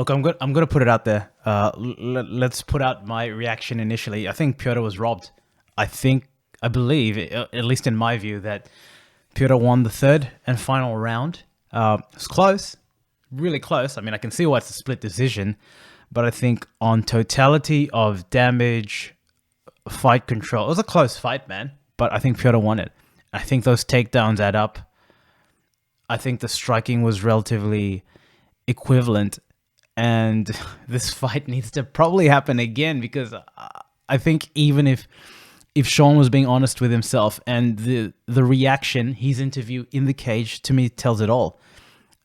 Look, I'm gonna put it out there. Let's put out my reaction initially. I think Petr was robbed. I think, I believe, at least in my view, that Petr won the third and final round. It's close, really close. I mean, I can see why it's a split decision, but I think on totality of damage, fight control, it was a close fight, man. But I think Petr won it. I think those takedowns add up. I think the striking was relatively equivalent, and this fight needs to probably happen again because I think even if Sean was being honest with himself and the reaction, his interview in the cage, to me tells it all.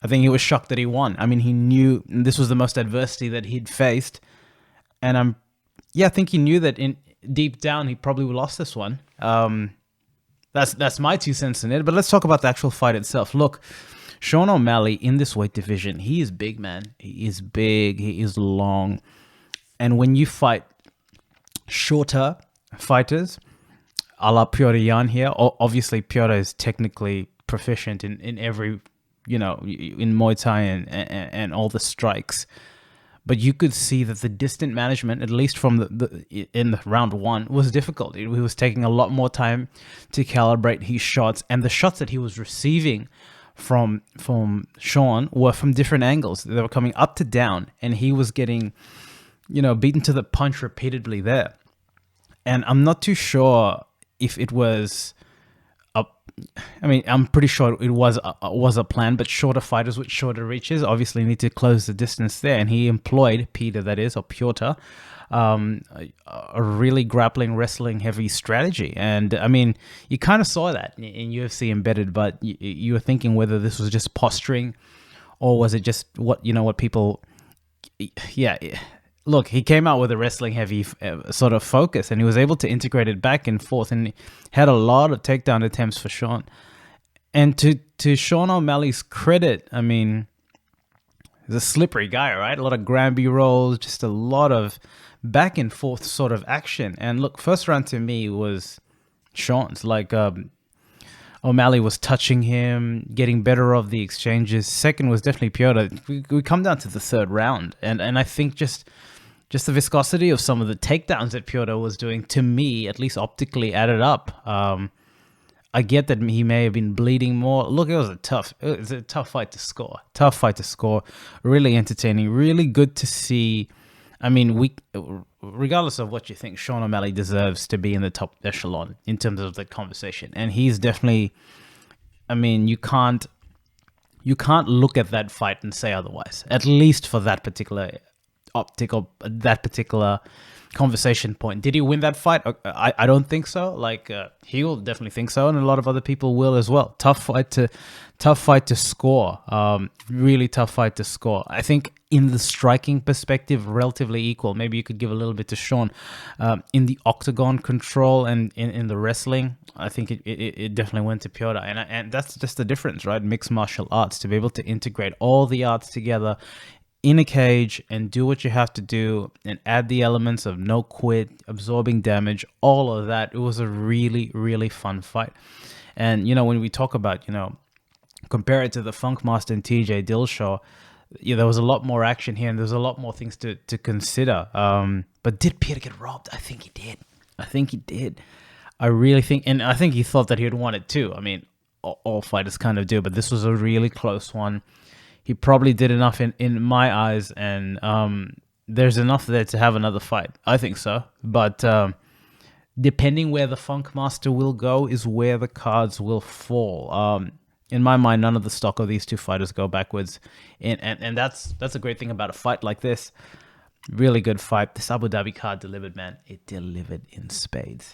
I think he was shocked that he won. I mean, he knew this was the most adversity that he'd faced, and I think he knew that in deep down he probably lost this one. That's my 2 cents in it. But let's talk about the actual fight itself. Look, Sean O Malley in this weight division, he is big, man. He is big. He is long. And when you fight shorter fighters, a la Petr Yan here, obviously Petr is technically proficient in every, in Muay Thai and all the strikes. But you could see that the distant management, at least from in the round one, was difficult. He was taking a lot more time to calibrate his shots, and the shots that he was receiving from Sean were from different angles. They were coming up to down, and he was getting, beaten to the punch repeatedly there. And I'm not too sure if it was I'm pretty sure it was a plan, but shorter fighters with shorter reaches obviously need to close the distance there. And he employed Petr, that is, or Petr, a really grappling, wrestling heavy strategy. And I mean, you kind of saw that in UFC Embedded, but you were thinking whether this was just posturing or was it just what people, yeah. Look, he came out with a wrestling heavy sort of focus, and he was able to integrate it back and forth, and had a lot of takedown attempts for Sean. And to Sean O Malley's credit, I mean, he's a slippery guy, right? A lot of Granby rolls, just a lot of back and forth sort of action. And look, first round to me was Sean's. Like O'Malley was touching him, getting better of the exchanges. Second was definitely Petr. We come down to the third round, and I think just the viscosity of some of the takedowns that Petr was doing, to me, at least optically, added up. I get that he may have been bleeding more. Look, it was a tough fight to score. Tough fight to score. Really entertaining. Really good to see. I mean, regardless of what you think, Sean O'Malley deserves to be in the top echelon in terms of the conversation, and he's definitely. I mean, you can't look at that fight and say otherwise. At least for that particular optic or that particular conversation point. Did he win that fight? I don't think so. Like he will definitely think so, and a lot of other people will as well. Tough fight to score. Really tough fight to score. I think in the striking perspective, relatively equal. Maybe you could give a little bit to Sean. In the octagon control and in the wrestling, I think it definitely went to Petr. And that's just the difference, right? Mixed martial arts, to be able to integrate all the arts together in a cage and do what you have to do and add the elements of no quit, absorbing damage, all of that. It was a really, really fun fight. And, when we talk about, compare it to the Funkmaster and TJ Dillashaw, there was a lot more action here and there's a lot more things to consider. But did Petr get robbed? I think he did. I really think, and I think he thought that he had won it too. I mean, all fighters kind of do, but this was a really close one. He probably did enough in my eyes, and there's enough there to have another fight. I think so. But depending where the Funkmaster will go is where the cards will fall. In my mind, none of the stock of these two fighters go backwards. And that's a great thing about a fight like this. Really good fight. This Abu Dhabi card delivered, man. It delivered in spades.